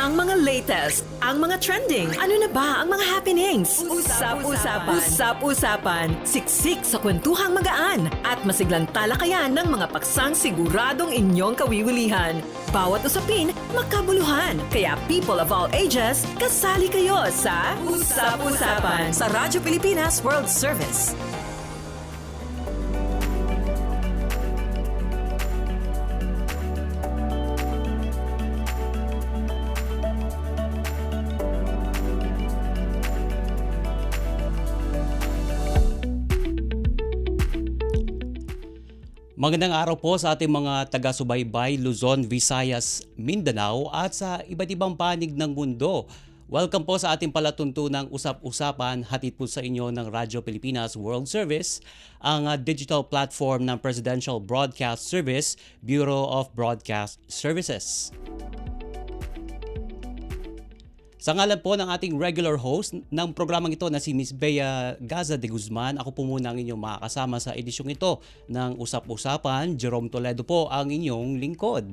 Ang mga latest, ang mga trending, ano na ba ang mga happenings? Usap-usapan. Usap-usapan. Siksik sa kwentuhang magaan at masiglang talakayan ng mga paksang siguradong inyong kawiwilihan. Bawat usapin, magkabuluhan. Kaya people of all ages, kasali kayo sa Usap-usapan sa Radyo Pilipinas World Service. Magandang araw po sa ating mga taga-subaybay, Luzon, Visayas, Mindanao at sa iba't ibang panig ng mundo. Welcome po sa ating palatuntunang Usap-Usapan, hatid po sa inyo ng Radyo Pilipinas World Service, ang digital platform ng Presidential Broadcast Service, Bureau of Broadcast Services. Sa ngalan po ng ating regular host ng programang ito na si Ms. Bea Gaza de Guzman, ako po muna ang inyong makakasama sa edisyong ito ng Usap-Usapan. Jerome Toledo po ang inyong lingkod.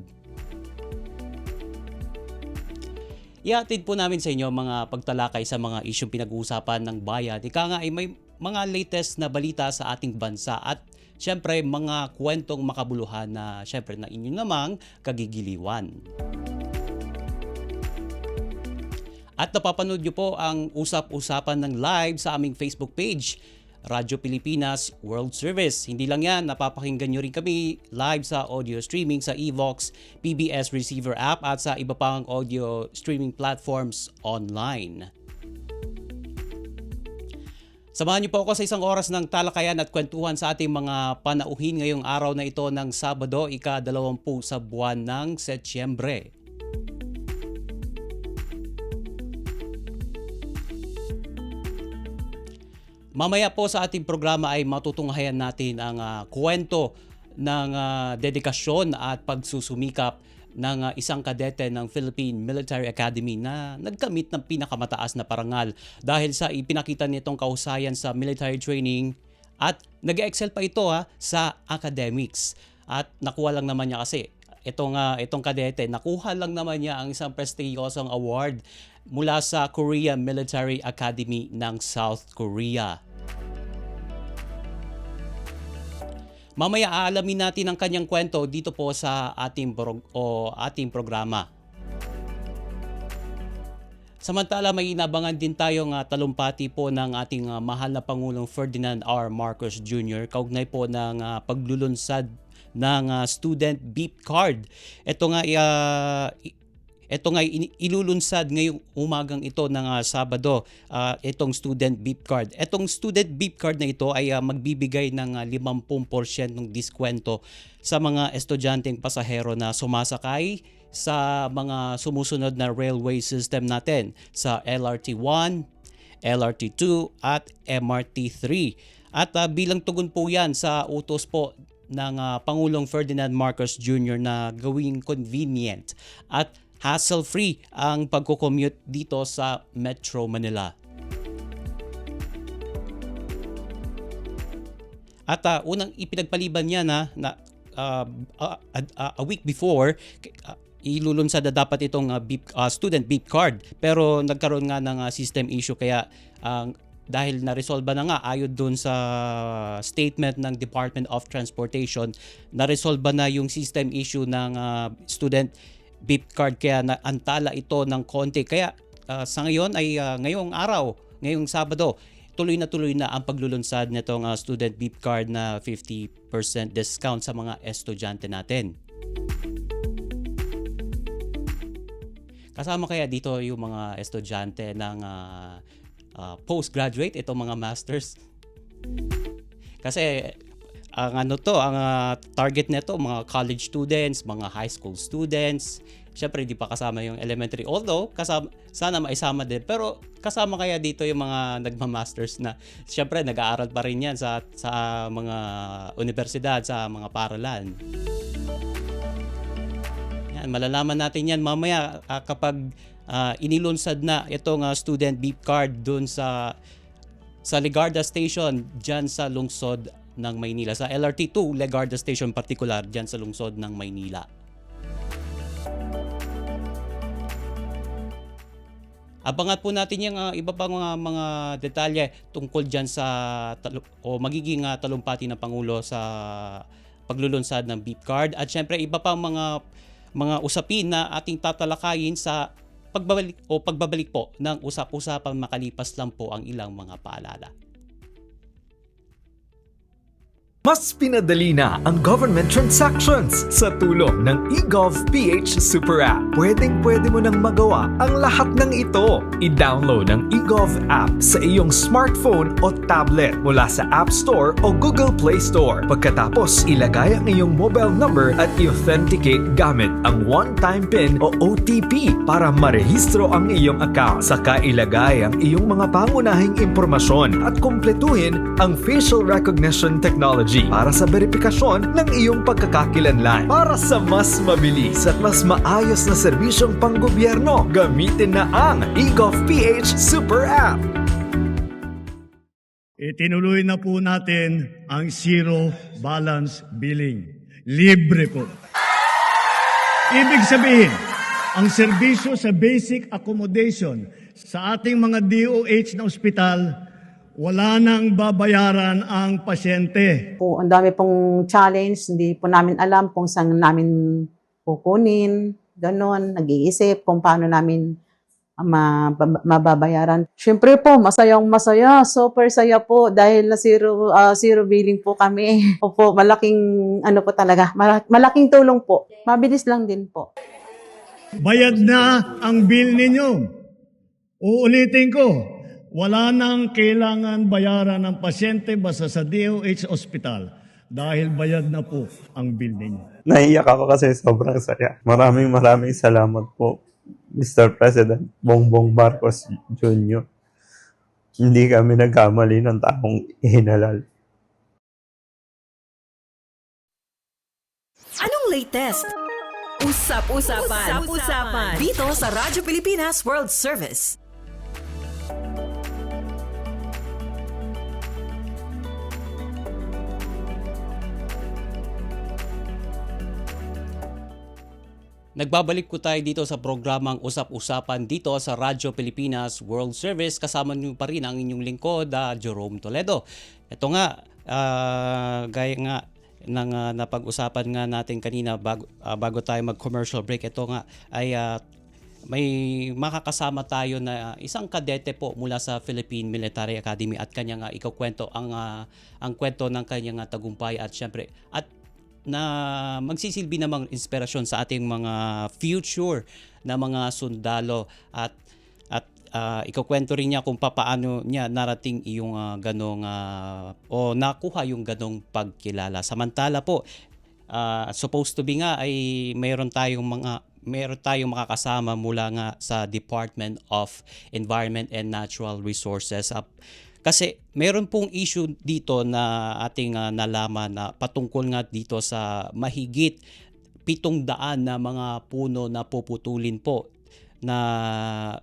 Ihatid po namin sa inyo mga pagtalakay sa mga isyong pinag-uusapan ng bayan. Ika nga ay may mga latest na balita sa ating bansa at syempre mga kwentong makabuluhan na syempre na inyo namang kagigiliwan. At napapanood nyo po ang Usap-Usapan ng live sa aming Facebook page, Radyo Pilipinas World Service. Hindi lang yan, napapakinggan nyo rin kami live sa audio streaming sa Evox, PBS Receiver app at sa iba pang audio streaming platforms online. Samahan niyo po ako sa isang oras ng talakayan at kwentuhan sa ating mga panauhin ngayong araw na ito ng Sabado, ika-20 sa buwan ng Setyembre. Mamaya po sa ating programa ay matutunghayan natin ang kwento ng dedikasyon at pagsusumikap ng isang kadete ng Philippine Military Academy na nagkamit ng pinakamataas na parangal dahil sa ipinakita nitong kahusayan sa military training at nag-excel pa ito sa academics. At nakuha lang naman niya kasi itong kadete, nakuha lang naman niya ang isang prestiyosong award mula sa Korea Military Academy ng South Korea. Mamaya aalamin natin ang kanyang kwento dito po sa ating programa. Samantala may inabangan din tayong talumpati po ng ating mahal na Pangulong Ferdinand R. Marcos Jr. kaugnay po ng paglulunsad ng student beep card. Ito nga ilulunsad ngayong umagang ito ng Sabado, itong student beep card. Itong student beep card na ito ay magbibigay ng 50% ng diskwento sa mga estudyanteng pasahero na sumasakay sa mga sumusunod na railway system natin sa LRT1, LRT2 at MRT3. At bilang tugon po yan sa utos po ng Pangulong Ferdinand Marcos Jr. na gawing convenient at hassle-free ang pagko-commute dito sa Metro Manila. At unang ipinagpaliban niya a week before, ilulunsad na dapat itong student beep card. Pero nagkaroon nga ng system issue kaya dahil na-resolve na nga ayon doon sa statement ng Department of Transportation, na-resolve na yung system issue ng student beep card kaya naantala ito ng konti. Kaya sa ngayon ay ngayong Sabado, tuloy na ang paglulunsad nitong student beep card na 50% discount sa mga estudyante natin. Kasama kaya dito yung mga estudyante ng postgraduate, itong mga masters? Kasi ang target nito mga college students, mga high school students. Syempre hindi pa kasama yung elementary, although sana maisama din, pero kasama kaya dito yung mga nagma-masters na syempre nag-aaral pa rin yan sa mga universidad, sa mga paaralan. Yan, malalaman natin yan mamaya kapag inilunsad na itong student beep card dun sa Legarda Station dyan sa lungsod ng Maynila. Sa LRT2, Legarda Station particular dyan sa lungsod ng Maynila. Abangan po natin yung iba pang mga detalye tungkol dyan sa magiging talumpati ng Pangulo sa paglulunsad ng beep card at syempre iba pang mga usapin na ating tatalakayin sa pagbabalik po ng usap-usapan makalipas lang po ang ilang mga paalala. Mas pinadali na ang government transactions sa tulong ng eGov.ph Super App. Pwedeng-pwede mo nang magawa ang lahat ng ito. I-download ang eGov app sa iyong smartphone o tablet mula sa App Store o Google Play Store. Pagkatapos, ilagay ang iyong mobile number at i-authenticate gamit ang one-time PIN o OTP para marehistro ang iyong account. Saka ilagay ang iyong mga pangunahing impormasyon at kumpletuhin ang facial recognition technology para sa verifikasyon ng iyong pagkakakilanlan. Para sa mas mabilis at mas maayos na serbisyong panggobyerno, gamitin na ang eGov.ph Super App. Itinuloy na po natin ang zero balance billing. Libre po. Ibig sabihin, ang serbisyo sa basic accommodation sa ating mga DOH na ospital, wala nang babayaran ang pasyente. Po, ang dami pong challenge, hindi po namin alam kung saan namin kukunin, ganon, nag-iisip kung paano namin mababayaran. Siyempre po, masaya, super saya po dahil na zero billing po kami. Opo, malaking po talaga, malaking tulong po. Mabilis lang din po. Bayad na ang bill ninyo. Uulitin ko, wala nang kailangan bayaran ng pasyente basta sa DOH Hospital dahil bayad na po ang bill ninyo. Naiyak ako kasi sobrang saya. Maraming salamat po, Mr. President Bongbong Marcos Jr. Hindi kami nagkamali ng taong ihinalal. Anong latest? Usap-usapan. Dito sa Radyo Pilipinas World Service. Nagbabalik po tayo dito sa programang Usap-Usapan dito sa Radyo Pilipinas World Service. Kasama niyo pa rin ang inyong lingkod, Jerome Toledo. Ito nga, gaya nga ng napag-usapan nga natin kanina bago tayo mag-commercial break. Ito nga ay may makakasama tayo na isang kadete po mula sa Philippine Military Academy at kanyang ikukwento ang kwento ng kanyang tagumpay at syempre na magsisilbi namang inspirasyon sa ating mga future na mga sundalo at ikukwento rin niya kung paano niya narating yung o nakuha yung ganong pagkilala. Samantala po, supposed to be nga ay mayroon tayong makakasama mula nga sa Department of Environment and Natural Resources. Kasi meron pong issue dito na ating nalaman na patungkol nga dito sa mahigit 700 na mga puno na puputulin po na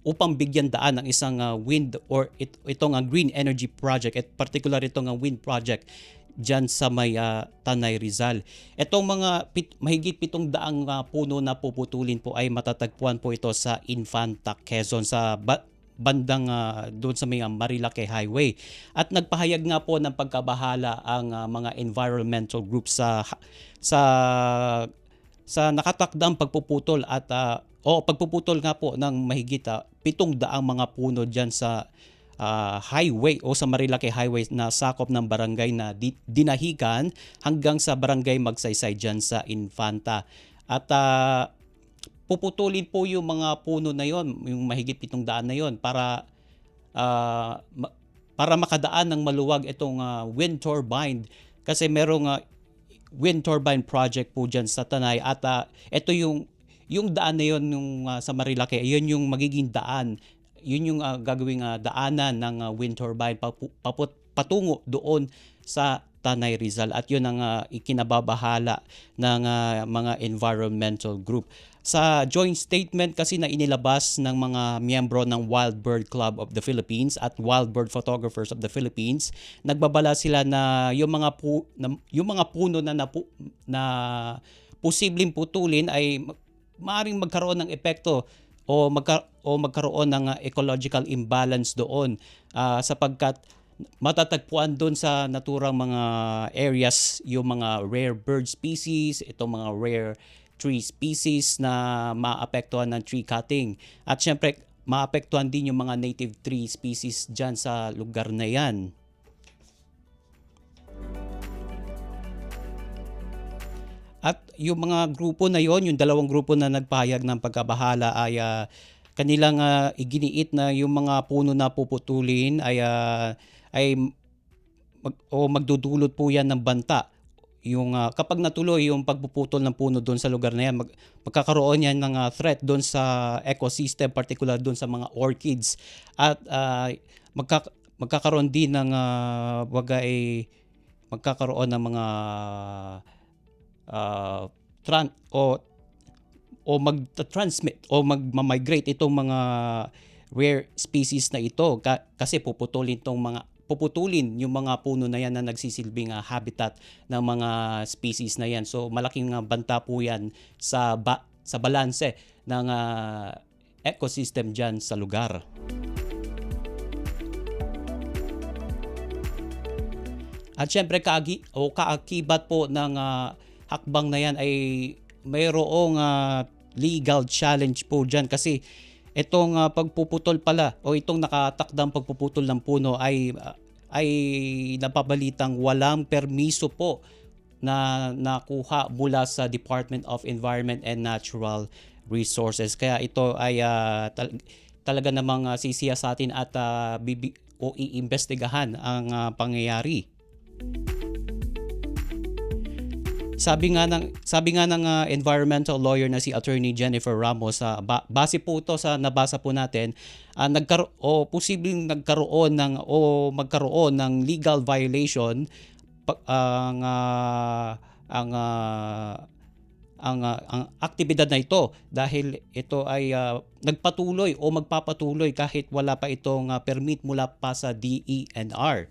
upang bigyan daan ng isang wind or itong green energy project at particular itong wind project dyan sa may Tanay Rizal. Itong mga mahigit 700 puno na puputulin po ay matatagpuan po ito sa Infanta, Quezon sa bandang doon sa may Marilake Highway. At nagpahayag nga po ng pagkabahala ang mga environmental groups sa nakatakdang pagpuputol at pagpuputol nga po ng mahigit 700 mga puno diyan sa highway o sa Marilake Highway na sakop ng barangay na Dinahican hanggang sa barangay Magsaysay diyan sa Infanta. At puputulin po yung mga puno na yon, yung mahigit 700 na yon para makadaan ng maluwag itong wind turbine kasi merong wind turbine project po dyan sa Tanay at ito yung daan na yon sa Marilake, yun yung magiging daan, yun yung gagawing daanan ng wind turbine patungo doon sa Tanay Rizal at yun ang ikinababahala ng mga environmental group. Sa joint statement kasi na inilabas ng mga miyembro ng Wild Bird Club of the Philippines at Wild Bird Photographers of the Philippines, nagbabala sila na yung mga puno na posibleng putulin ay maaaring magkaroon ng epekto o magkaroon ng ecological imbalance doon, sapagkat matatagpuan doon sa naturang mga areas yung mga rare bird species, itong mga rare tree species na maapektuhan ng tree cutting. At syempre, maapektuhan din yung mga native tree species dyan sa lugar na yan. At yung mga grupo na yon, yung dalawang grupo na nagpahayag ng pagkabahala ay kanilang iginiit na yung mga puno na puputulin ay magdudulot po yan ng banta. Yung kapag natuloy yung pagpuputol ng puno doon sa lugar na yan, magkakaroon yan ng threat doon sa ecosystem, particular doon sa mga orchids. At magkakaroon din ng magkakaroon ng mga mag-transmit o mag-migrate itong mga rare species na ito kasi puputulin yung mga puno na yan na nagsisilbing habitat ng mga species na yan. So malaking banta po yan sa balanse ng ecosystem dyan sa lugar. At syempre kaakibat po ng hakbang na yan ay mayroong legal challenge po dyan kasi itong pagpuputol pala o itong nakatakdang pagpuputol ng puno ay napabalitang walang permiso po na nakuha mula sa Department of Environment and Natural Resources. Kaya ito ay talaga namang sisiyasatin at iimbestigahan ang pangyayari. Sabi nga ng environmental lawyer na si Attorney Jennifer Ramos, base po ito sa nabasa po natin, posibleng magkaroon ng legal violation ang aktibidad na ito dahil ito ay nagpatuloy o magpapatuloy kahit wala pa itong permit mula pa sa DENR.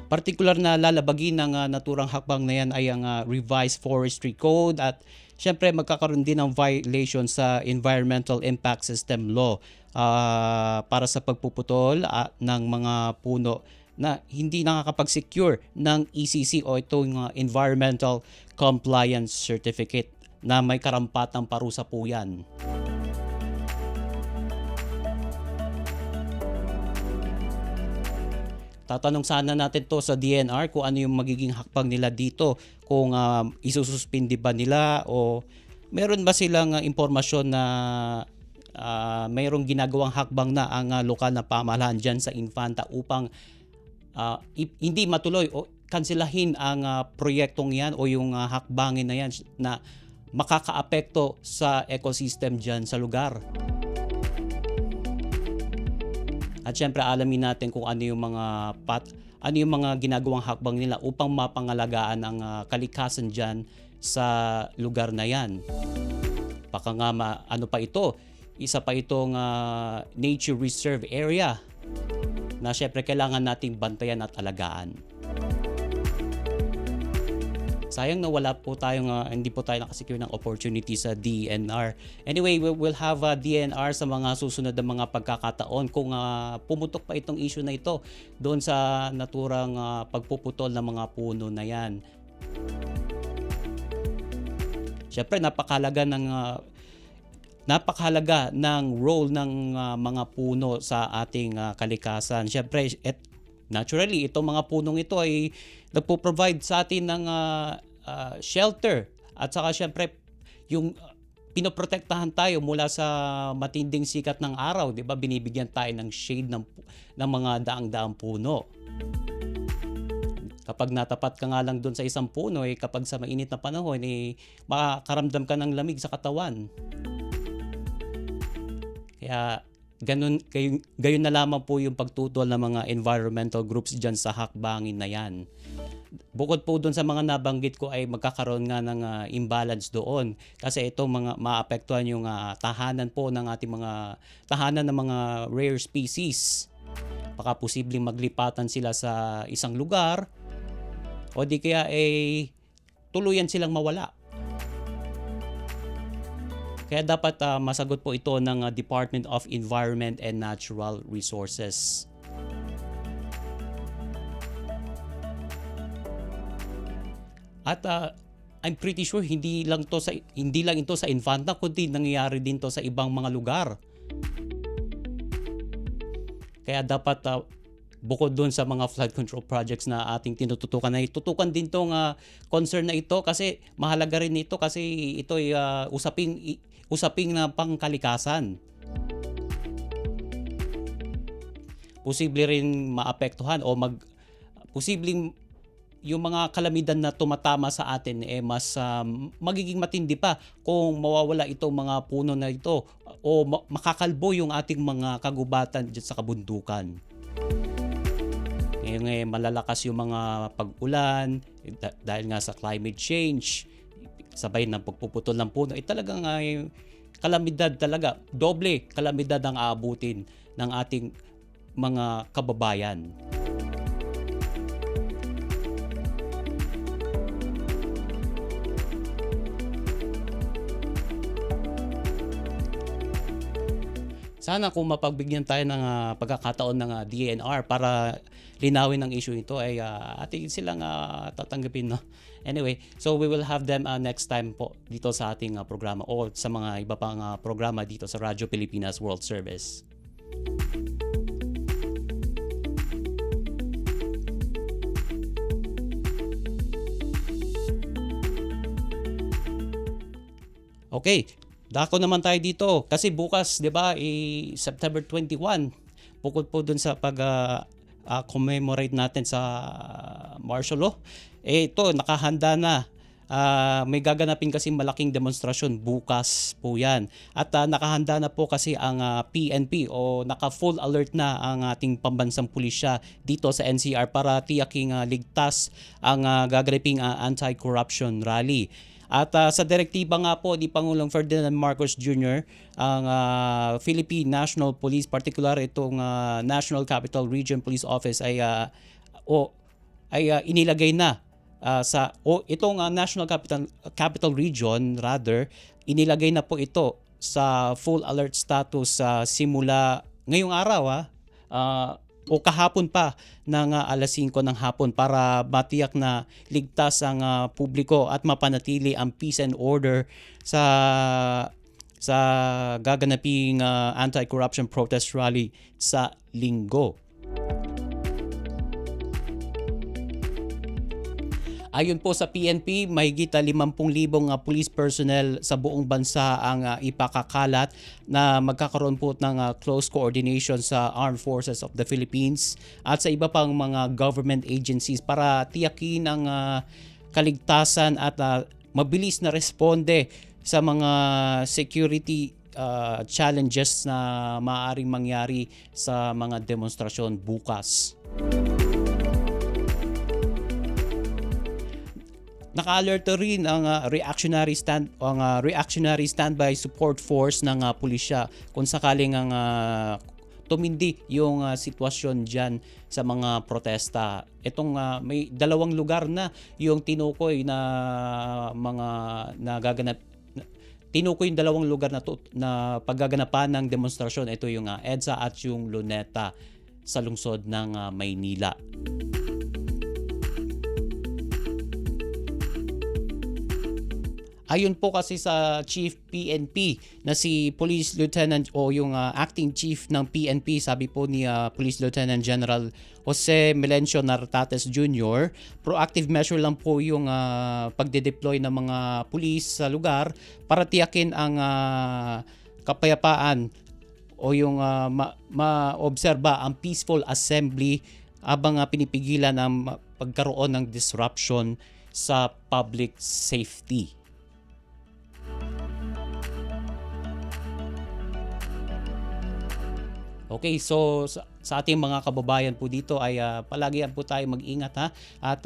Partikular na lalabagin ng naturang hakbang na yan ay ang Revised Forestry Code at syempre magkakaroon din ng violation sa Environmental Impact System Law para sa pagpuputol ng mga puno na hindi nakakapag-secure ng ECC o itong Environmental Compliance Certificate na may karampatang parusa po yan. Tatanong sana natin to sa DNR kung ano yung magiging hakbang nila dito, kung isususpindi ba nila o meron ba silang impormasyon na mayroong ginagawang hakbang na ang lokal na pamahalaan dyan sa Infanta upang hindi matuloy o kanselahin ang proyektong yan o yung hakbangin na yan na makakaapekto sa ecosystem dyan sa lugar. At syempre alamin natin kung ano yung mga ginagawang hakbang nila upang mapangalagaan ang kalikasan diyan sa lugar na 'yan. Baka nga ano pa ito, isa pa itong nature reserve area na syempre kailangan nating bantayan at alagaan. Sayang na hindi po tayo nakasecure ng opportunity sa DNR. Anyway, we'll have DNR sa mga susunod na mga pagkakataon kung pumutok pa itong issue na ito doon sa naturang pagpuputol ng mga puno na yan. Siyempre, napakahalaga ng role ng mga puno sa ating kalikasan. Siyempre, naturally, itong mga punong ito ay nagpo-provide sa atin ng shelter at saka syempre yung pinoprotektahan tayo mula sa matinding sikat ng araw, 'di ba? Binibigyan tayo ng shade ng mga daang-daang puno. Kapag natapat ka nga lang doon sa isang puno, kapag sa mainit na panahon, makakaramdam ka ng lamig sa katawan. Kaya gayon na lamang po yung pagtutol ng mga environmental groups dyan sa hakbangin na yan. Bukod po doon sa mga nabanggit ko ay magkakaroon nga ng imbalance doon kasi itong mga maapektuhan yung tahanan po ng ating mga tahanan ng mga rare species. Baka posibleng maglipatan sila sa isang lugar o di kaya tuluyan silang mawala. Kaya dapat masagot po ito ng Department of Environment and Natural Resources. At I'm pretty sure hindi lang ito sa Infanta, kundi nangyayari din to sa ibang mga lugar. Kaya dapat bukod doon sa mga flood control projects na ating tinututukan, na tutukan din tong concern na ito, kasi mahalaga rin ito, kasi ito ay usaping na pangkalikasan. Posible rin maapektuhan o posibleng yung mga kalamidad na tumatama sa atin mas magiging matindi pa kung mawawala itong mga puno na ito o makakalbo yung ating mga kagubatan dyan sa kabundukan. Ngayon malalakas yung mga pag-ulan dahil nga sa climate change, sabay ng pagpuputol ng puno, talagang kalamidad talaga, doble kalamidad ang aabutin ng ating mga kababayan. Sana kung mapagbigyan tayo ng pagkakataon ng DNR para linawin ang issue nito, ay ating silang tatanggapin. No? Anyway, so we will have them next time po dito sa ating programa o sa mga iba pang programa dito sa Radyo Pilipinas World Service. Okay, dako naman tayo dito kasi bukas, 'di ba, September 21, bukod po dun sa commemorate natin sa martial law. Ito nakahanda na. May gaganapin kasi malaking demonstrasyon bukas po 'yan. At nakahanda na po kasi ang PNP o naka-full alert na ang ating pambansang pulisya dito sa NCR para tiyaking ligtas ang gaganaping anti-corruption rally. At sa direktiba nga po ni Pangulong Ferdinand Marcos Jr., ang Philippine National Police, particular itong National Capital Region Police Office ay inilagay na itong National Capital Region rather, inilagay na po ito sa full alert status simula ngayong araw o kahapon pa ng alas 5 ng hapon para matiyak na ligtas ang publiko at mapanatili ang peace and order sa gaganaping anti-corruption protest rally sa Linggo. Ayon po sa PNP, mahigit 50,000 police personnel sa buong bansa ang ipakakalat na magkakaroon po ng close coordination sa Armed Forces of the Philippines at sa iba pang mga government agencies para tiyakin ang kaligtasan at mabilis na responde sa mga security challenges na maaaring mangyari sa mga demonstrasyon bukas. Naka-alert rin ang reactionary standby support force ng pulisya kung sakaling tumindi yung sitwasyon diyan sa mga protesta. Itong may 2 lugar na yung tinukoy na mga nagaganap. Tinukoy yung 2 lugar na paggaganapan ng demonstrasyon. Ito yung EDSA at yung Luneta sa lungsod ng Maynila. Ayon po kasi sa Chief PNP na si Police Lieutenant o yung acting chief ng PNP, sabi po ni Police Lieutenant General Jose Melencio Nartates Jr., proactive measure lang po yung pagde-deploy ng mga police sa lugar para tiyakin ang kapayapaan o yung maobserba ang peaceful assembly habang pinipigilan ang pagkaroon ng disruption sa public safety. Okay, so sa ating mga kababayan po dito ay palagi po tayo mag-ingat at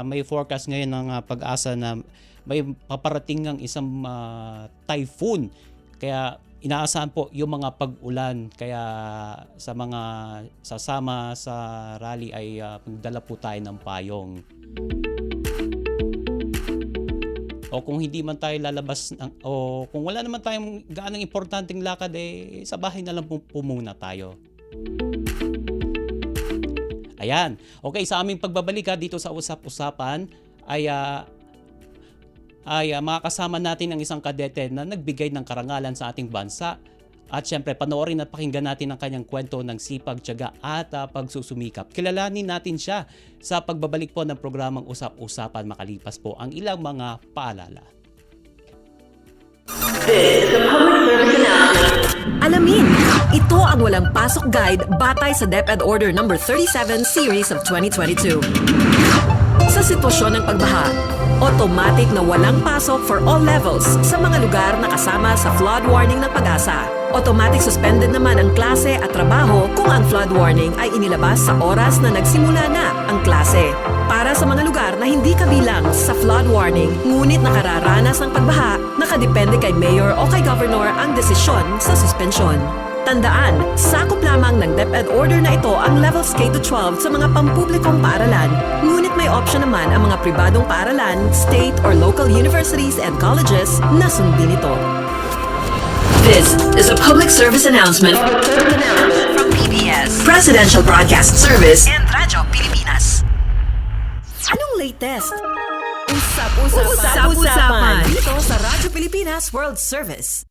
may forecast ngayon ng Pag-asa na may paparating ng isang typhoon. Kaya inaasahan po yung mga pag-ulan, kaya sa mga sasama sa rally ay magdala po tayo ng payong. O kung hindi man tayo lalabas o kung wala naman tayong gaanong importanteng lakad, sa bahay na lang po muna tayo. Ayan. Okay, sa aming pagbabalik dito sa usap-usapan ay makakasama natin ang isang kadete na nagbigay ng karangalan sa ating bansa. At syempre, panoorin at pakinggan natin ang kanyang kwento ng sipag, tiyaga at pagsusumikap. Kilalanin natin siya sa pagbabalik po ng programang Usap-Usapan makalipas po ang ilang mga paalala. Alamin, ito ang walang pasok guide batay sa DepEd Order No. 37 Series of 2022. Sa sitwasyon ng pagbaha, automatic na walang pasok for all levels sa mga lugar na kasama sa flood warning ng Pag-asa. Automatic suspended naman ang klase at trabaho kung ang flood warning ay inilabas sa oras na nagsimula na ang klase. Para sa mga lugar na hindi kabilang sa flood warning ngunit nakararanas ng pagbaha, nakadepende kay Mayor o kay Governor ang desisyon sa suspensyon. Tandaan, sakop lamang ng DepEd Order na ito ang levels K-12 sa mga pampublikong paaralan, ngunit may option naman ang mga pribadong paaralan, state or local universities and colleges na sundin ito. This is a public service announcement from PBS, Presidential Broadcast Service, and Radyo Pilipinas. Anong latest? Usap-usapan dito sa Radyo Pilipinas World Service.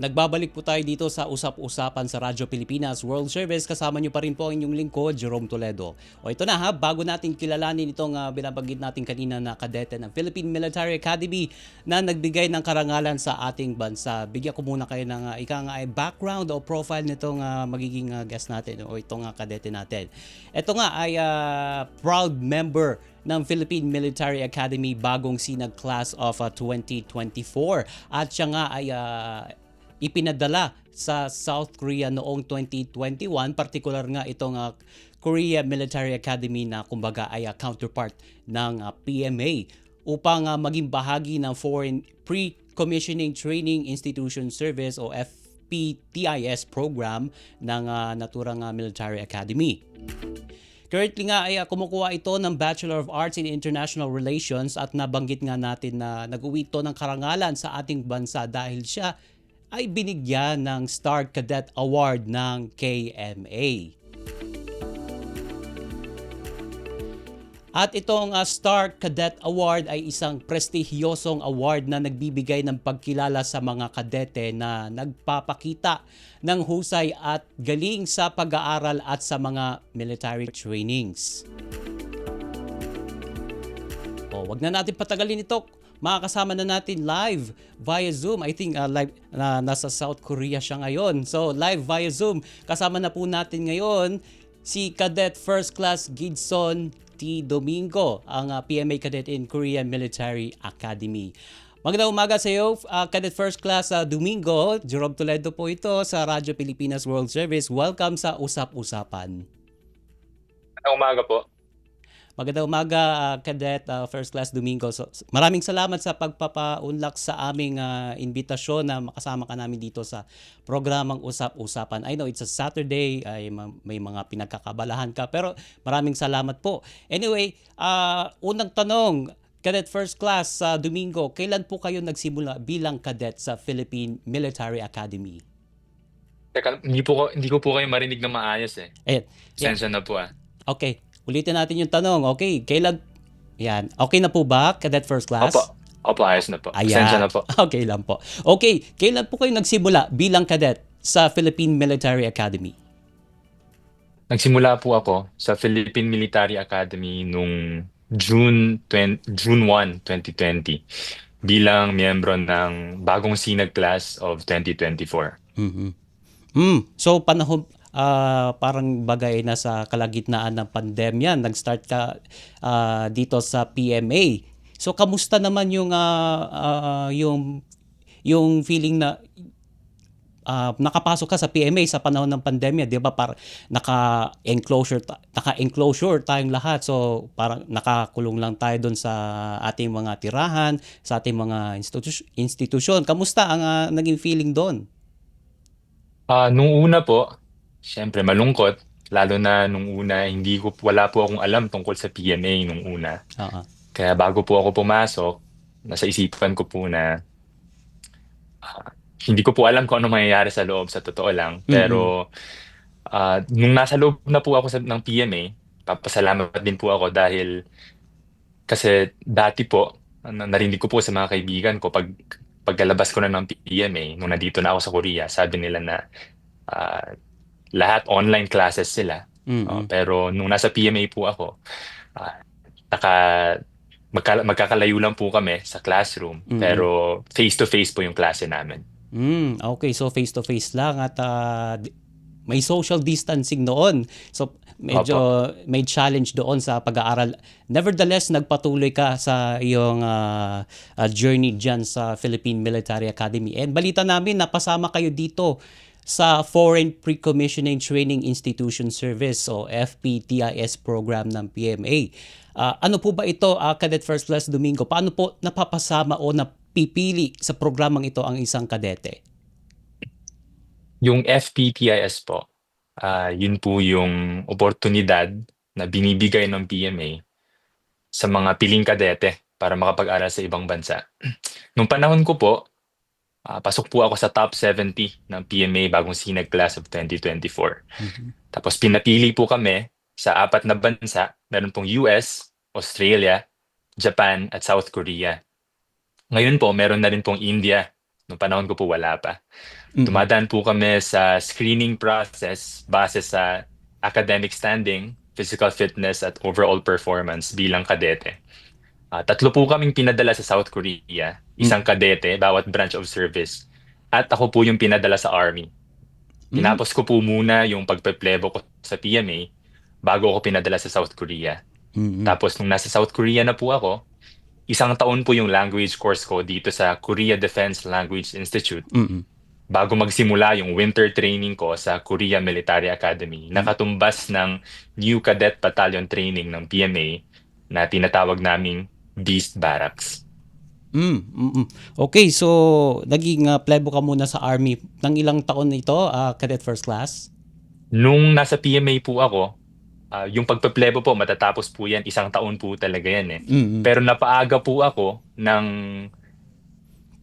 Nagbabalik po tayo dito sa Usap-Usapan sa Radyo Pilipinas World Service. Kasama nyo pa rin po ang inyong lingkod, Jerome Toledo. O ito na bago natin kilalanin itong binabanggit natin kanina na kadete ng Philippine Military Academy na nagbigay ng karangalan sa ating bansa. Bigyan ko muna kayo ng background o profile nitong magiging guest natin o itong kadete natin. Ito nga ay proud member ng Philippine Military Academy, bagong sinag class of 2024. At siya nga ay ipinadala sa South Korea noong 2021, partikular nga itong Korea Military Academy na kumbaga ay counterpart ng PMA upang maging bahagi ng Foreign Pre-Commissioning Training Institution Service o FPTIS program ng naturang Military Academy. Currently nga ay kumukuha ito ng Bachelor of Arts in International Relations at nabanggit nga natin na nag-uwi ito ng karangalan sa ating bansa dahil siya ay binigyan ng Star Cadet Award ng KMA. At itong Star Cadet Award ay isang prestihiyosong award na nagbibigay ng pagkilala sa mga kadete na nagpapakita ng husay at galing sa pag-aaral at sa mga military trainings. Wag na natin patagalin ito. Makakasama na natin live via Zoom. I think live nasa South Korea siya ngayon. So live via Zoom. Kasama na po natin ngayon si Cadet First Class Gidson T. Domingo, ang PMA Cadet in Korean Military Academy. Magandang umaga sa iyo, Cadet First Class Domingo. Jerome Toledo po ito sa Radyo Pilipinas World Service. Welcome sa Usap-Usapan. Magandang umaga po. Magandang umaga, Cadet First Class Domingo. So, maraming salamat sa pagpapaunlak sa aming invitasyon na makasama ka namin dito sa programang Usap-Usapan. I know it's a Saturday, ay may mga pinagkakabalahan ka, pero maraming salamat po. Anyway, unang tanong, Cadet First Class Domingo, kailan po kayo nagsimula bilang cadet sa Philippine Military Academy? Teka, hindi ko po kayo marinig na maayos eh. Sensya na po Okay. Ulitin natin yung tanong. Okay, kailan... Yan. Okay na po ba, Cadet First Class? Opo, ayos na po. Ayan. Sensya na po. Okay lang po. Okay, kailan po kayo nagsimula bilang cadet sa Philippine Military Academy? Nagsimula po ako sa Philippine Military Academy nung June 1, 2020 bilang miyembro ng bagong sinag class of 2024. So, panahon... parang bagay na sa kalagitnaan ng pandemya, nag-start ka dito sa PMA. So kamusta naman yung feeling na nakapasok ka sa PMA sa panahon ng pandemya, 'di ba? Para naka-enclosure tayong lahat. So parang nakakulong lang tayo doon sa ating mga tirahan, sa ating mga institusyon. Kamusta ang naging feeling doon? Nung una po, syempre malungkot, lalo na nung una wala po akong alam tungkol sa PMA nung una. Oo. Kaya bago po ako pumasok, nasa isipan ko po na hindi ko po alam kung ano mangyayari sa loob sa totoo lang. Pero nung nasa loob na po ako ng PMA, papasalamat din po ako dahil kasi dati po, narinig ko po sa mga kaibigan ko pagkalabas ko na ng PMA, nung nandito na ako sa Korea, sabi nila na ah, lahat online classes sila. Pero nung nasa PMA po ako, ah, naka, magkakalayo lang po kami sa classroom, pero face-to-face po yung klase namin. Okay, so face to face lang at may social distancing noon. So medyo may challenge doon sa pag-aaral. Nevertheless, nagpatuloy ka sa iyong journey diyan sa Philippine Military Academy. And balita namin napasama kayo dito sa Foreign Pre-Commissioning Training Institution Service o FPTIS program ng PMA. Ano po ba ito, Cadet First Class Domingo? Paano po napapasama o napipili sa programang ito ang isang kadete? Yung FPTIS po, yun po yung oportunidad na binibigay ng PMA sa mga piling kadete para makapag-aral sa ibang bansa. Nung panahon ko po, pasok po ako sa top 70 ng PMA bagong sinag class of 2024. Tapos pinapili po kami sa 4 na bansa. Meron pong US, Australia, Japan, at South Korea. Ngayon po, meron na rin pong India. Nung panahon ko po, wala pa. Dumadaan po kami sa screening process base sa academic standing, physical fitness, at overall performance bilang kadete. 3 po kaming pinadala sa South Korea, isang kadete, bawat branch of service. At ako po yung pinadala sa Army. Tinapos ko po muna yung pagpeplebo ko sa PMA bago ako pinadala sa South Korea. Tapos nung nasa South Korea na po ako, 1 taon po yung language course ko dito sa Korea Defense Language Institute. Bago magsimula yung winter training ko sa Korea Military Academy, nakatumbas ng New Cadet Battalion Training ng PMA na tinatawag naming Beast Barracks. Okay, so naging plebo ka muna sa Army ng ilang taon ito, Cadet First Class? Nung nasa PMA po ako, yung pagpeplebo po, matatapos po yan, 1 taon po talaga yan eh. Pero napaaga po ako ng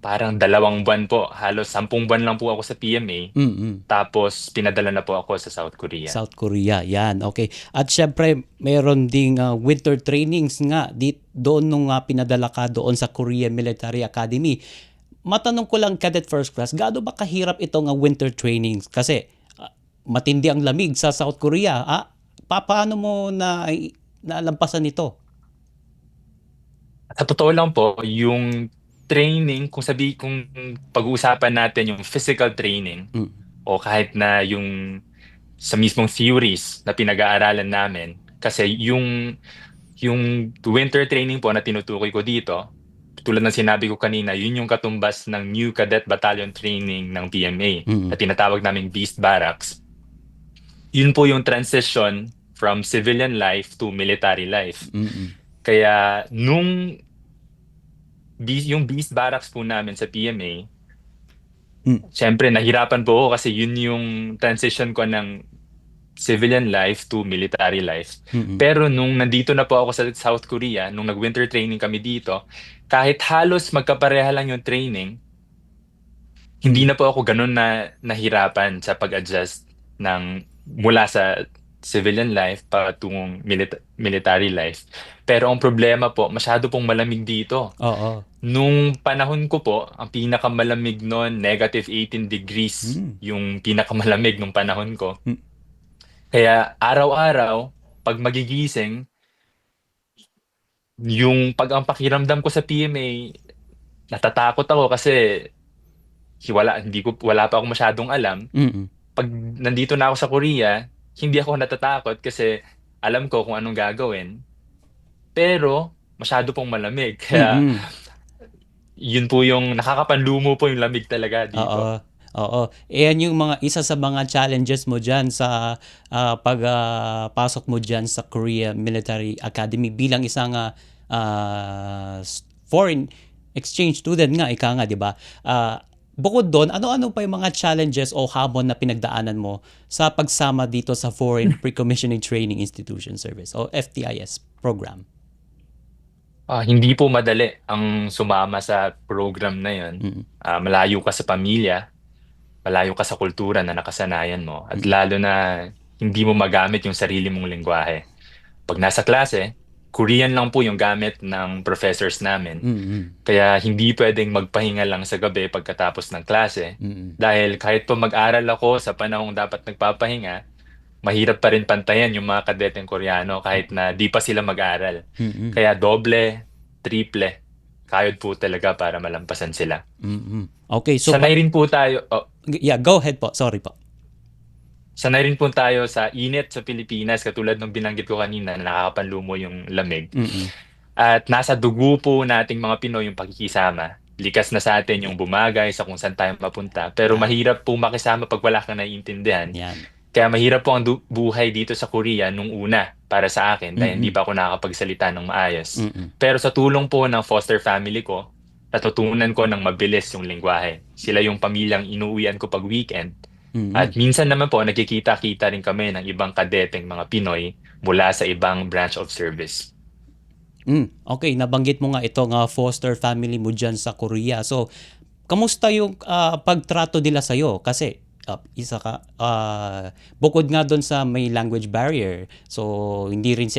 parang 2 buwan po. Halos 10 buwan lang po ako sa PMA. Tapos pinadala na po ako sa South Korea. South Korea, yan. Okay. At syempre, mayroon ding winter trainings nga doon nung pinadala ka doon sa Korea Military Academy. Matanong ko lang, Cadet First Class, gaano ba kahirap itong winter trainings? Kasi matindi ang lamig sa South Korea. Paano mo nalampasan ito? Sa totoo lang po, yung training, kung pag-uusapan natin yung physical training o kahit na yung sa mismong theories na pinag-aaralan namin, kasi yung winter training po na tinutukoy ko dito, tulad ng sinabi ko kanina, yun yung katumbas ng New Cadet Battalion Training ng PMA na tinatawag naming Beast Barracks. Yun po yung transition from civilian life to military life. Kaya yung Beast Barracks po namin sa PMA, syempre nahirapan po ako kasi yun yung transition ko ng civilian life to military life. Pero nung nandito na po ako sa South Korea, nung nag-winter training kami dito, kahit halos magkapareha lang yung training, hindi na po ako ganun na nahirapan sa pag-adjust mula sa civilian life patungong military life. Pero ang problema po, masyado pong malamig dito. Oo. Nung panahon ko po, ang pinakamalamig noon, -18 degrees, yung pinakamalamig nung panahon ko. Kaya araw-araw, pag magigising, ang pakiramdam ko sa PMA, natatakot ako kasi wala pa akong masyadong alam. Pag nandito na ako sa Korea, hindi ako natatakot kasi alam ko kung anong gagawin. Pero masyado pong malamig. Kaya yun po yung nakakapanlumo po yung lamig talaga dito. Oo. Yan yung mga isa sa mga challenges mo diyan sa pagpasok mo diyan sa Korea Military Academy bilang isang foreign exchange student nga ika nga, 'di ba? Bukod doon, ano-ano pa yung mga challenges o hamon na pinagdaanan mo sa pagsama dito sa Foreign Pre-Commissioning Training Institution Service o FTIS program? Hindi po madali ang sumama sa program na yun. Mm. Malayo ka sa pamilya, malayo ka sa kultura na nakasanayan mo, at Mm. lalo na hindi mo magamit yung sarili mong lengguwahe. Pag nasa klase, Korean lang po yung gamit ng professors namin. Mm. Kaya hindi pwedeng magpahinga lang sa gabi pagkatapos ng klase. Mm. Dahil kahit pa mag-aral ako sa panahong dapat nagpapahinga, mahirap pa rin pantayan yung mga kadeteng Koreano kahit na di pa sila mag-aral. Mm. Kaya doble, triple, kayod po talaga para malampasan sila. Mm. Okay, so Sanay rin po tayo, yeah, go ahead po. Sorry po. sanay rin po tayo sa init sa Pilipinas, katulad ng binanggit ko kanina na nakakapanlumo yung lamig. Mm. At nasa dugo po nating mga Pinoy yung pakikisama. Likas na sa atin yung bumagay sa kung saan tayo mapunta. Pero mahirap po makisama pag wala kang naiintindihan. Yan. Kaya mahirap po ang buhay dito sa Korea nung una para sa akin dahil Mm-mm. hindi pa ako nakakapagsalita ng maayos. Mm-mm. Pero sa tulong po ng foster family ko, natutunan ko ng mabilis yung lengguwahe. Sila yung pamilyang inuwian ko pag weekend. Mm-mm. At minsan naman po, nagkikita-kita rin kami ng ibang kadeteng mga Pinoy mula sa ibang branch of service. Okay, nabanggit mo nga itong foster family mo dyan sa Korea. So, kamusta yung pagtrato nila sa'yo? Kasi isa ka, bukod nga doon sa may language barrier, so hindi rin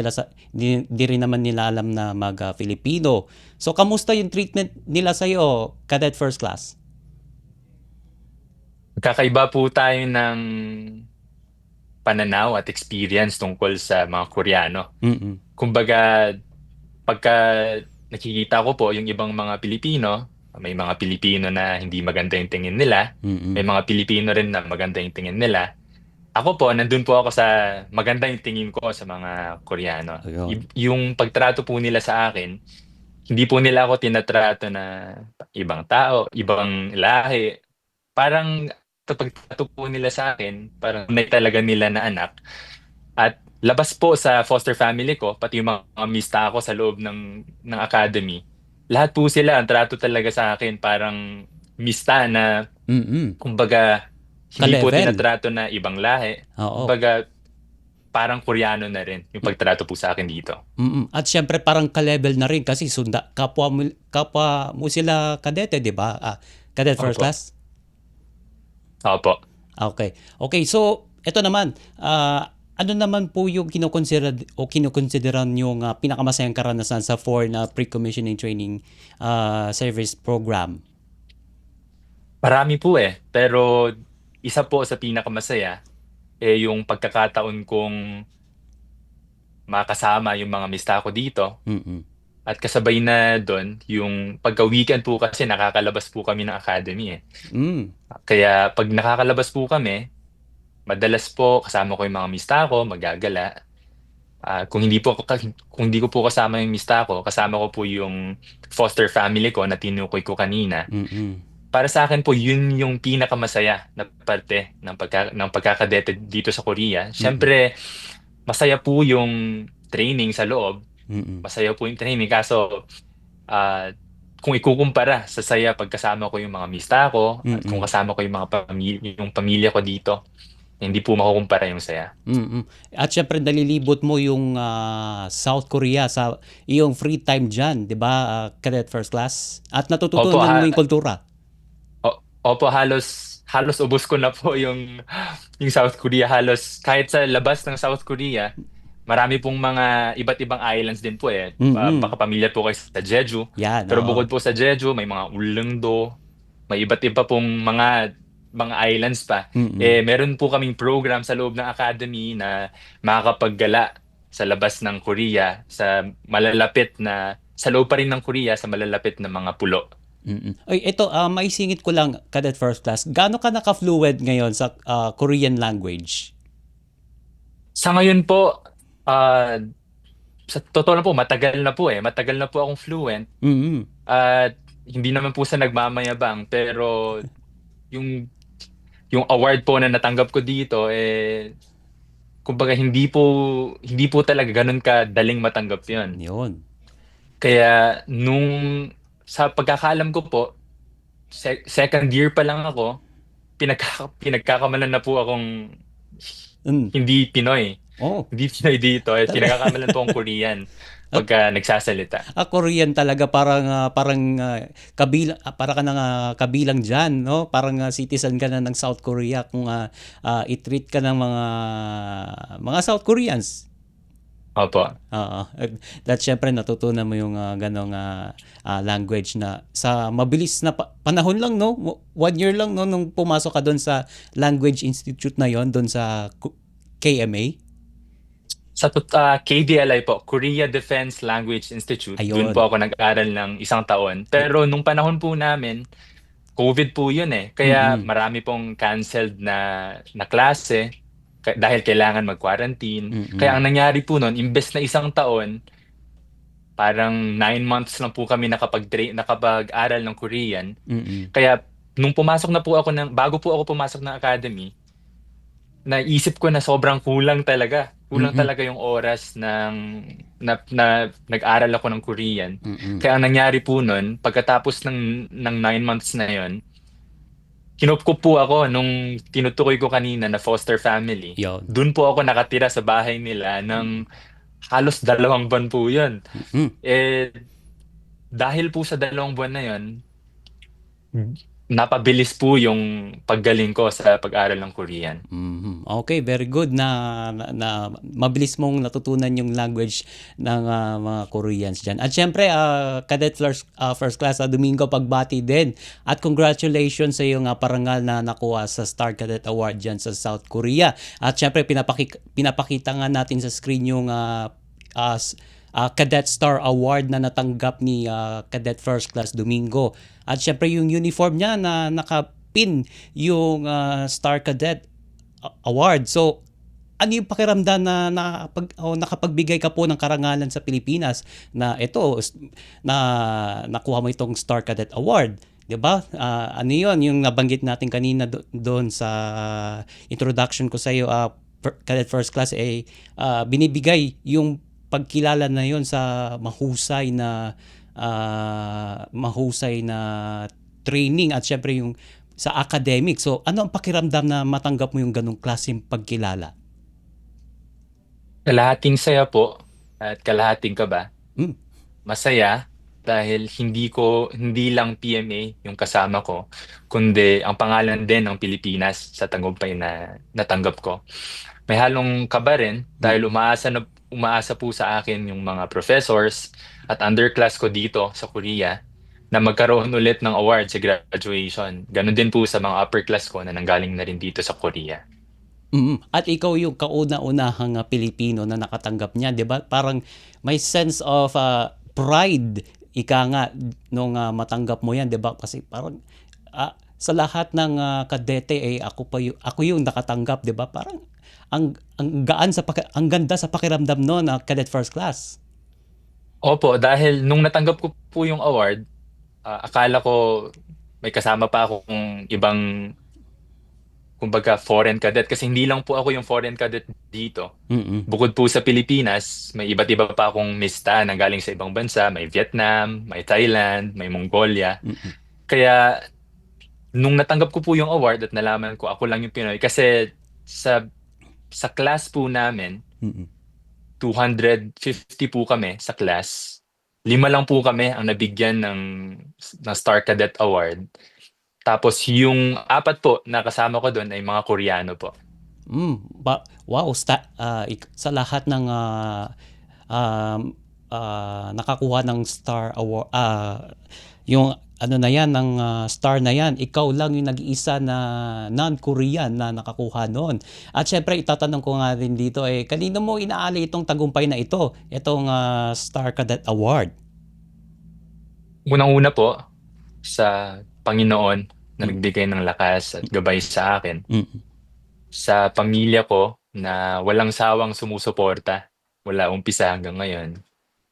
naman nila alam na mag-Filipino. So, kamusta yung treatment nila sa'yo, Cadet First Class? Kakaiba po tayo ng pananaw at experience tungkol sa mga Koreano. Mm-mm. Kumbaga, pagka nakikita ko po yung ibang mga Pilipino, may mga Pilipino na hindi maganda yung tingin nila, Mm-mm. may mga Pilipino rin na maganda yung tingin nila. Ako po, nandun po ako sa maganda yung tingin ko sa mga Koreano. Ayun. Yung pagtrato po nila sa akin, hindi po nila ako tinatrato na ibang tao, ibang lahi. Parang pagtrato po nila sa akin, parang may talaga nila na anak. At labas po sa foster family ko, pati yung mga mista ko sa loob ng academy, lahat po sila, ang trato talaga sa akin, parang mista na, Mm-mm. kumbaga, hindi po Ka-level. tinatrato na ibang lahi. Oo. Kumbaga, parang Koreano na rin yung pagtrato po sa akin dito. Mm-mm. At syempre parang ka-level na rin kasi kapwa mo sila kadete, di ba? Cadet First Opo. Class? Opo. Okay. Okay, so ito naman, ano naman po yung kinukonsideran yung pinakamasayang karanasan sa foreign pre-commissioning training service program? Marami po pero isa po sa pinakamasaya yung pagkakataon kong makasama yung mga mista ko dito. Mm-mm. At kasabay na doon, yung pagka-weekend po kasi nakakalabas po kami ng academy Mm. Kaya pag nakakalabas po kami, madalas po kasama ko yung mga mista ko, magagala. Kung hindi ko po kasama yung mista ko, kasama ko po yung foster family ko na tinukoy ko kanina. Mm-mm. Para sa akin po, yun yung pinakamasaya na parte ng pagkakadete dito sa Korea. Siyempre, masaya po yung training sa loob. Mm-mm. Masaya po yung training. Kaso, kung ikukumpara sa saya pagkasama ko yung mga mista ko at kung kasama ko yung pamilya ko dito, hindi po makukumpara yung saya. Mm-mm. At syempre nalilibot mo yung South Korea sa iyong free time dyan, di ba, Cadet First Class? At natututunan mo yung kultura. Opo, halos ubos ko na po yung South Korea. Halos kahit sa labas ng South Korea, marami pong mga iba't ibang islands din po Baka pamilyar po kayo sa Jeju. Yan, Pero oo. bukod po sa Jeju, may mga Ulleungdo, may iba't iba pong mga islands pa. Meron po kaming program sa loob ng academy na makakapaggala sa labas ng Korea sa loob pa rin ng Korea sa malalapit na mga pulo. Ay, ito, maisingit ko lang, Cadet First Class. Gaano ka naka-fluent ngayon sa Korean language? Sa ngayon po, sa totoo na po, matagal na po Matagal na po akong fluent. Mm-mm. At hindi naman po sa nagmamayabang, pero yung yung award po na natanggap ko dito, kumbaga hindi po talaga gano'n kadaling matanggap 'yun. Yun. Kaya sa pagkakaalam ko po, second year pa lang ako, pinagkakamalan na po akong Mm. hindi Pinoy. Oh, Hindi Pinoy dito, pinagkakamalan po akong Korean pagka nagsasalita. Korean talaga para ka ng kabilang diyan, no? Parang citizen ka na ng South Korea kung i-treat ka ng mga South Koreans. Opo. Oo. That syempre natutunan mo yung ganong language na sa mabilis na panahon lang, no? 1 year lang, no, nung pumasok ka doon sa language institute na yon doon sa KMA. Sa KDLI po, Korea Defense Language Institute, doon Ayun. po ako nag-aral ng 1 taon. Pero nung panahon po namin, COVID po yun Kaya Mm-mm. marami pong canceled na klase dahil kailangan mag-quarantine. Kaya Mm-mm. ang nangyari po nun, imbes na 1 taon, parang 9 months lang po kami nakapag-aral ng Korean. Mm-mm. Kaya nung bago po ako pumasok ng academy, naisip ko na sobrang kulang talaga. Kulang Mm-mm. talaga yung oras na nag-aral ako ng Korean. Mm-mm. Kaya ang nangyari po nun, pagkatapos ng 9 months na yon, kinupkup po ako nung tinutukoy ko kanina na foster family. Yun. Doon po ako nakatira sa bahay nila ng halos 2 buwan po yun. Mm. Dahil po sa 2 buwan na yon, napabilis po yung paggaling ko sa pag-aral ng Korean. Mhm. Okay, very good na mabilis mong natutunan yung language ng mga Koreans diyan. At syempre, Cadet First Class Domingo, pagbati din. At congratulations sa iyong parangal na nakuha sa Star Cadet Award diyan sa South Korea. At syempre, pinapakita nga natin sa screen yung Cadet Star Award na natanggap ni Cadet First Class Domingo. At syempre yung uniform niya na nakapin yung Star Cadet Award. So, ano yung pakiramdam na nakapagbigay ka po ng karangalan sa Pilipinas na na nakuha mo itong Star Cadet Award? 'Di ba? Ano 'yon yung nabanggit natin kanina doon sa introduction ko sa iyo, Cadet First Class, binibigay yung pagkilala na 'yon sa mahusay na training at syempre yung sa academic. So, ano ang pakiramdam na matanggap mo yung ganong klaseng pagkilala? Kalahating saya po at kalahating kaba. Mm. Masaya dahil hindi lang PMA yung kasama ko, kundi ang pangalan din ng Pilipinas sa tagumpay na natanggap ko. May halong kaba rin dahil umaasa po sa akin yung mga professors at underclass ko dito sa Korea na magkaroon ulit ng award sa graduation. Ganon din po sa mga upper class ko na nanggaling na rin dito sa Korea. Mm. At ikaw yung kauna-unahang Pilipino na nakatanggap niya, 'di ba? Parang may sense of pride nga nung matanggap mo 'yan, 'di ba? Kasi parang sa lahat ng kadete ako yung nakatanggap, 'di ba? Parang ang ganda sa pakiramdam no na Cadet First Class. Opo, dahil nung natanggap ko po yung award, akala ko may kasama pa akong ibang, kumbaga, foreign cadet. Kasi hindi lang po ako yung foreign cadet dito. Mm. Bukod po sa Pilipinas, may iba't iba pa akong mista na galing sa ibang bansa. May Vietnam, may Thailand, may Mongolia. Mm. Kaya nung natanggap ko po yung award at nalaman ko ako lang yung Pinoy, kasi sa class po namin, Mm. 250 po kami sa class. 5 lang po kami ang nabigyan ng Star Cadet Award. Tapos yung 4 po na kasama ko doon ay mga Koreano po. Wow, sa lahat ng nakakuha ng Star Award, yung ano na yan, ng star na yan, ikaw lang yung nag-iisa na non-Korean na nakakuha noon. At syempre, itatanong ko nga rin dito, kanino mo inaali itong tagumpay na itong Star Cadet Award? Unang-una po, sa Panginoon na nagbigay ng lakas at gabay sa akin. Mm. Sa pamilya ko na walang sawang sumusuporta mula umpisa hanggang ngayon.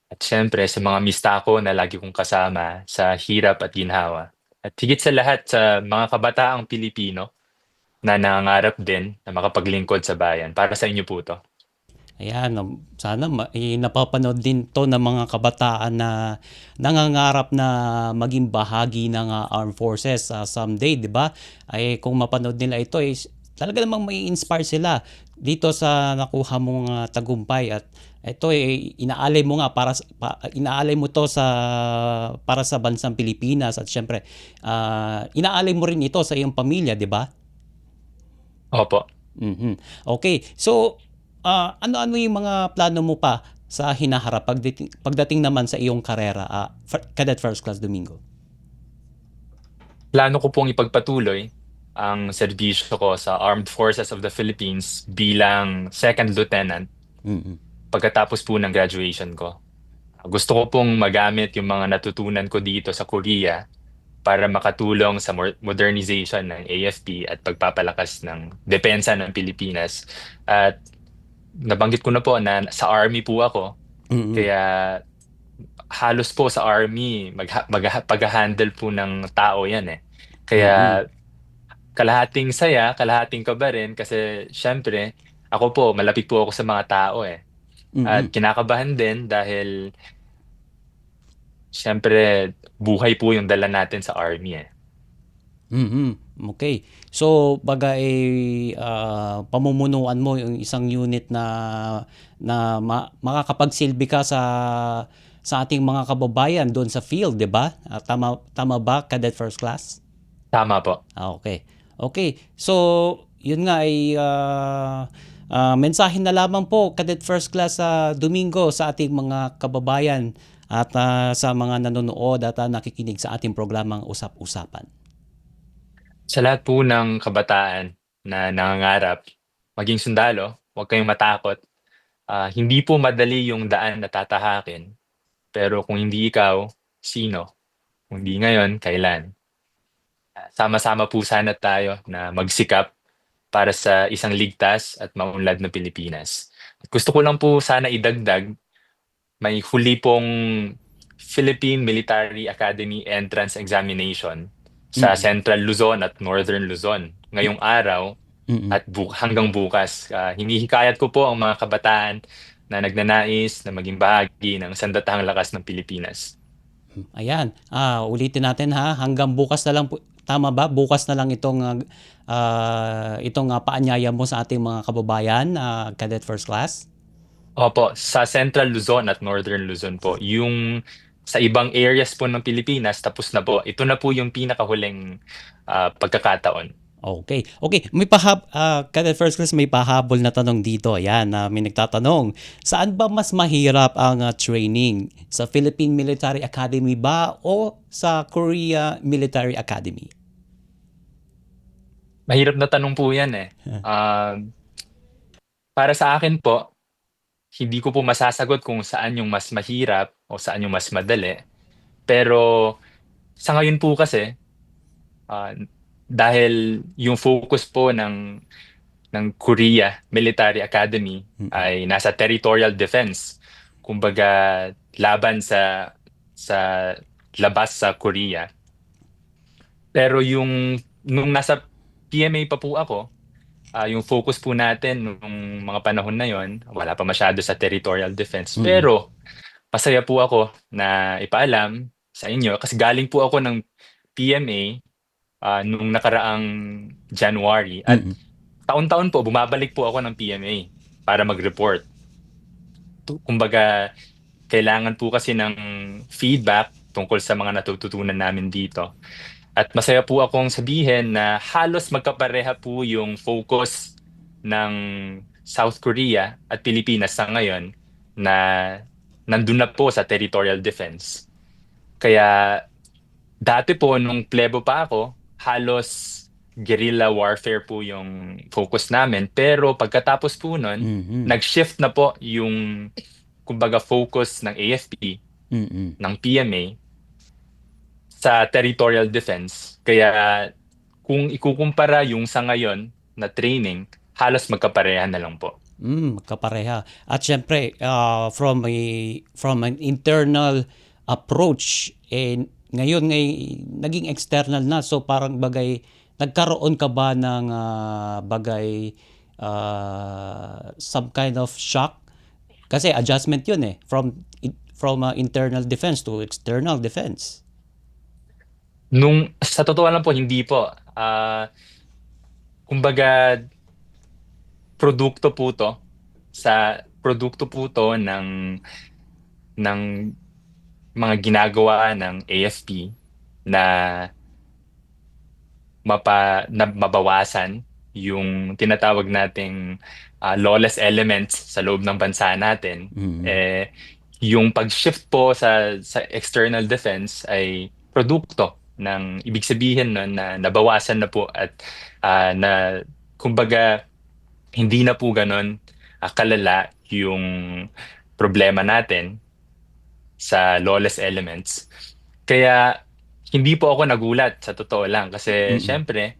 At syempre sa mga mista ko na lagi kong kasama sa hirap at ginhawa. At higit sa lahat sa mga kabataang Pilipino na nangangarap din na makapaglingkod sa bayan. Para sa inyo po 'to. Ayan, sana napapanood din to ng mga kabataan na nangangarap na maging bahagi ng armed forces someday, 'di ba? Ay kung mapanood nila ito is talaga namang may inspire sila dito sa nakuha mong tagumpay at ito inaalay mo nga inaalay mo to sa para sa bansang Pilipinas at syempre inaalay mo rin ito sa iyong pamilya, 'di ba? Opo. Mhm. Okay. So, ano-ano yung mga plano mo pa sa hinaharap pagdating naman sa iyong karera, Cadet First Class Domingo? Plano ko pong ipagpatuloy ang serbisyo ko sa Armed Forces of the Philippines bilang second lieutenant Mm. pagkatapos po ng graduation ko. Gusto ko pong magamit yung mga natutunan ko dito sa Korea para makatulong sa modernization ng AFP at pagpapalakas ng depensa ng Pilipinas. At nabanggit ko na po na sa Army po ako, Mm. kaya halos po sa Army pagha-handle po ng tao yan eh. Mm. Kaya kalahating saya, kalahating kaba rin kasi siyempre ako po malapit po ako sa mga tao eh. At Mm. kinakabahan din dahil siyempre buhay po yung dala natin sa Army eh. Mm. Okay. So, bagay pamumunuan mo yung isang unit na makakapagsilbi ka sa ating mga kababayan doon sa field, 'di ba? Tama ba, Cadet First Class? Tama po. Okay. Okay. So, yun nga ay mensahe na lamang po, Cadet First Class Domingo sa ating mga kababayan at sa mga nanonood at nakikinig sa ating programang Usap-Usapan. Sa lahat po ng kabataan na nangangarap maging sundalo, huwag kayong matakot. Hindi po madali yung daan na tatahakin, pero kung hindi ikaw, sino? Kung hindi ngayon, kailan? Sama-sama po sana tayo na magsikap para sa isang ligtas at maunlad na Pilipinas. At gusto ko lang po sana idagdag, may huli pong Philippine Military Academy Entrance Examination sa Mm. Central Luzon at Northern Luzon ngayong araw Mm. at hanggang bukas. Hinihikayat ko po ang mga kabataan na nagnanais na maging bahagi ng sandatahang lakas ng Pilipinas. Ayan, ulitin natin hanggang bukas na lang po, tama ba? Bukas na lang itong paanyaya mo sa ating mga kababayan, Cadet First Class? Opo, sa Central Luzon at Northern Luzon po. Yung sa ibang areas po ng Pilipinas, tapos na po. Ito na po yung pinakahuling pagkakataon. Okay. Okay, Cadet First Class, may pahabol na tanong dito. Ayan, may nagtatanong. Saan ba mas mahirap ang training? Sa Philippine Military Academy ba o sa Korea Military Academy? Mahirap na tanong po yan eh. Para sa akin po, hindi ko po masasagot kung saan yung mas mahirap o saan yung mas madali. Pero sa ngayon po kasi, ah, dahil yung focus po ng Korea Military Academy ay nasa territorial defense. Kumbaga laban sa labas sa Korea. Pero nung nasa PMA pa po ako, yung focus po natin nung mga panahon na yon, wala pa masyado sa territorial defense. Mm. Pero masaya po ako na ipaalam sa inyo kasi galing po ako ng PMA nung nakaraang January at Mm. taon-taon po bumabalik po ako ng PMA para mag-report. Kumbaga kailangan po kasi ng feedback tungkol sa mga natututunan namin dito. At masaya po akong sabihin na halos magkapareha po yung focus ng South Korea at Pilipinas sa ngayon na nandun na po sa territorial defense. Kaya dati po nung plebo pa ako, halos guerrilla warfare po yung focus namin. Pero pagkatapos po nun, Mhm. nag-shift na po yung kumbaga focus ng AFP, Mm. ng PMA sa territorial defense. Kaya kung ikukumpara yung sa ngayon na training, halos magkapareha na lang po. Magkapareha. At syempre, from an internal approach, ngayon naging external na. So parang bagay nagkaroon ka ba ng bagay, some kind of shock? Kasi adjustment yun eh, from internal defense to external defense. Sa totoo lang po, hindi po. Kumbaga, produkto po to ng mga ginagawa ng AFP na mabawasan yung tinatawag nating lawless elements sa loob ng bansa natin. Yung pag-shift po sa external defense ay produkto ng ibig sabihin nun na nabawasan na po at na kumbaga hindi na po ganon kalala yung problema natin sa lawless elements. Kaya hindi po ako nagulat sa totoo lang kasi syempre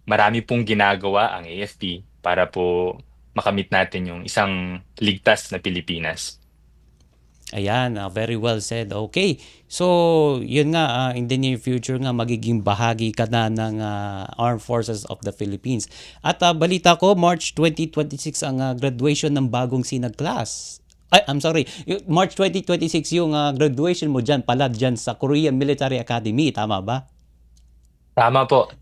marami pong ginagawa ang AFP para po makamit natin yung isang ligtas na Pilipinas. Ayan, very well said. Okay. So, yun nga, in the near future nga, magiging bahagi ka na ng Armed Forces of the Philippines. At balita ko, March 2026 ang graduation ng bagong sinag class. I'm sorry, March 2026 yung graduation mo dyan pala dyan sa Korean Military Academy. Tama ba? Tama po.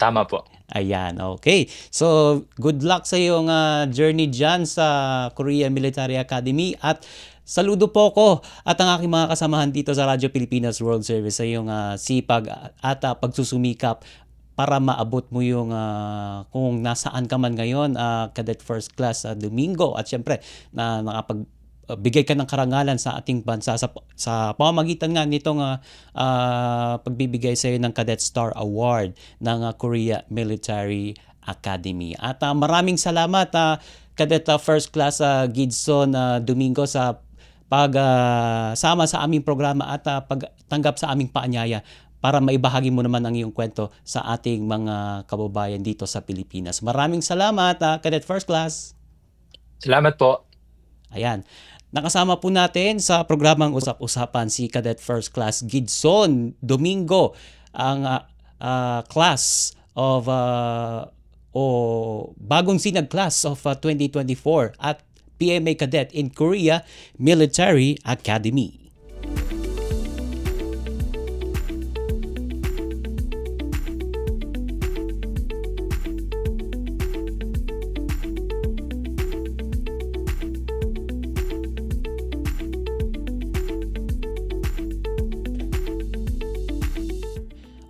Ayan, okay. So, good luck sa iyong journey dyan sa Korean Military Academy at saludo po ko at ang aking mga kasamahan dito sa Radyo Pilipinas World Service sa iyong sipag at pagsusumikap para maabot mo yung kung nasaan ka man ngayon, Cadet First Class Domingo at syempre na nakapagbigay ka ng karangalan sa ating bansa sa pamamagitan nga nitong pagbibigay sa iyo ng Cadet Star Award ng Korea Military Academy. At maraming salamat Cadet First Class Gidson Domingo sa pagsama sa aming programa at pagtanggap sa aming paanyaya para maibahagi mo naman ang iyong kwento sa ating mga kababayan dito sa Pilipinas. Maraming salamat, Cadet First Class. Salamat po. Ayan. Nakasama po natin sa programang Usap-Usapan si Cadet First Class Gidson Domingo, ang class of bagong sinag class of 2024 at PMA Cadet in Korea Military Academy.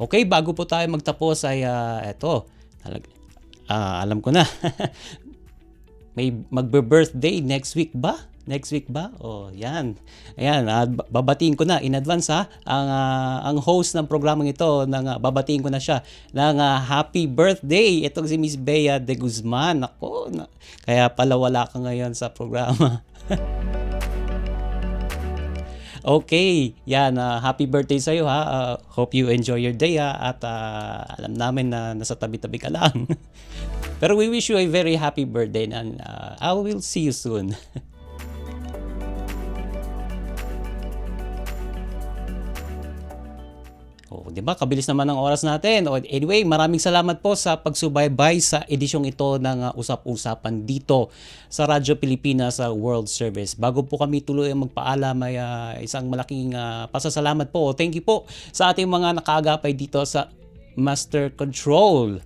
Okay, bago po tayo magtapos ay alam ko na. May magbe-birthday next week ba? Oh, yan. Ayan, babatiin ko na in advance ang host ng programang ito babatiin ko na siya ng happy birthday. Itong si Miss Bea de Guzman. Ako, kaya pala wala ka ngayon sa programa. Okay, yan. Happy birthday sa iyo ha. Hope you enjoy your day at alam namin na nasa tabi-tabi ka lang. Pero we wish you a very happy birthday and I will see you soon. Di ba? Kabilis naman ang oras natin. Anyway, maraming salamat po sa pagsubaybay sa edisyong ito ng Usap-Usapan dito sa Radyo Pilipinas World Service. Bago po kami tuloy magpaalam, may isang malaking pasasalamat po. Thank you po sa ating mga nakaagapay dito sa Master Control.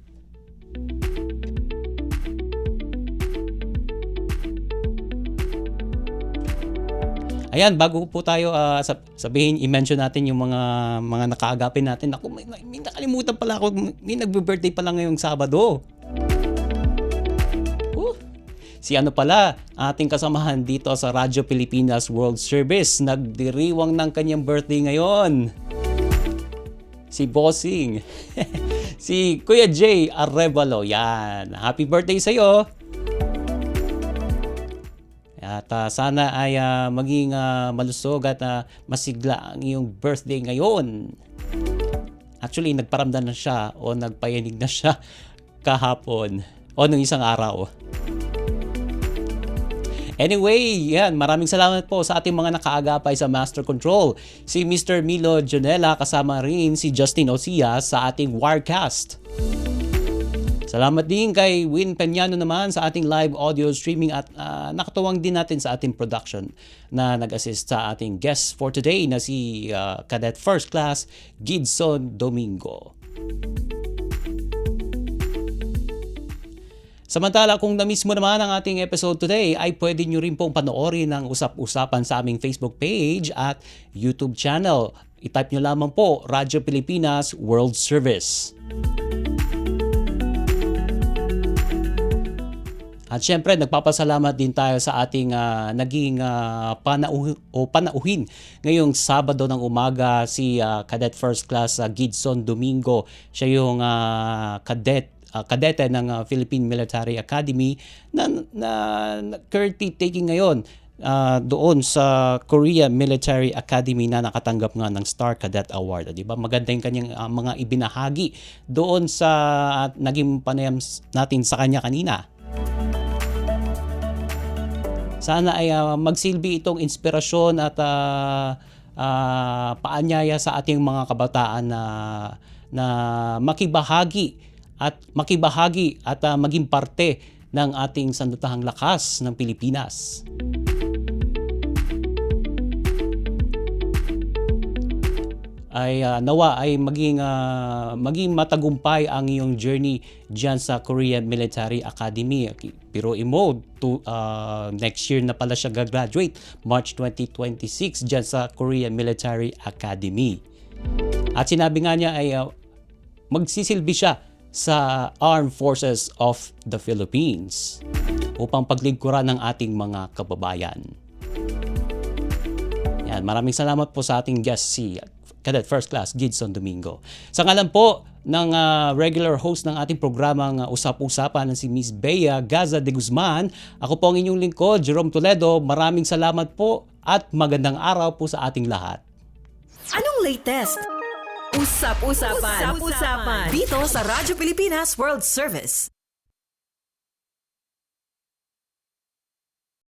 Ayan, bago po tayo i-mention natin yung mga nakaagapin natin. Ako, may nakalimutan pala ako. May nagbe-birthday pala ngayong Sabado. Si ano pala, ating kasamahan dito sa Radyo Pilipinas World Service. Nagdiriwang ng kanyang birthday ngayon. Si Bossing. Si Kuya Jay Arevalo. Yan. Happy birthday sa'yo. At sana ay maging malusog at masigla ang iyong birthday ngayon. Actually, nagparamdam na siya o nagpayanig na siya kahapon o nung isang araw. Anyway, yan, maraming salamat po sa ating mga nakaagapay sa Master Control. Si Mr. Milo Jonella kasama rin si Justin Osia sa ating Wirecast. Salamat din kay Win Peñano naman sa ating live audio streaming at nakatuwang din natin sa ating production na nag-assist sa ating guest for today na si Cadet First Class Gidson Domingo. Samantala, kung na-miss mo naman ang ating episode today, ay pwede nyo rin pong panoorin ang usap-usapan sa aming Facebook page at YouTube channel. I-type nyo lamang po, Radyo Pilipinas World Service. At syempre, nagpapasalamat din tayo sa ating naging panauhin ngayong Sabado ng umaga si Cadet First Class Gidson Domingo. Siya yung kadete ng Philippine Military Academy na currently taking ngayon doon sa Korea Military Academy na nakatanggap nga ng Star Cadet Award. Di ba? Maganda yung kanyang mga ibinahagi doon sa naging panayam natin sa kanya kanina. Sana ay magsilbi itong inspirasyon at paanyaya sa ating mga kabataan na makibahagi at maging parte ng ating sandutahang lakas ng Pilipinas. Ay nawa ay maging matagumpay ang iyong journey diyan sa Korea Military Academy. Pero mo next year na pala siya gagraduate, March 2026 diyan sa Korea Military Academy. At sinabi nga niya ay magsisilbi siya sa Armed Forces of the Philippines upang paglingkuran ng ating mga kababayan. Yan, maraming salamat po sa ating guest si Cadet First Class Gidson Domingo. Sa ngalan po ng regular host ng ating programang Usap-Usapan na si Miss Bea Gaza de Guzman, ako po ang inyong lingkod, Jerome Toledo. Maraming salamat po at magandang araw po sa ating lahat. Anong latest? Usap-usapan. Dito sa Radyo Pilipinas World Service.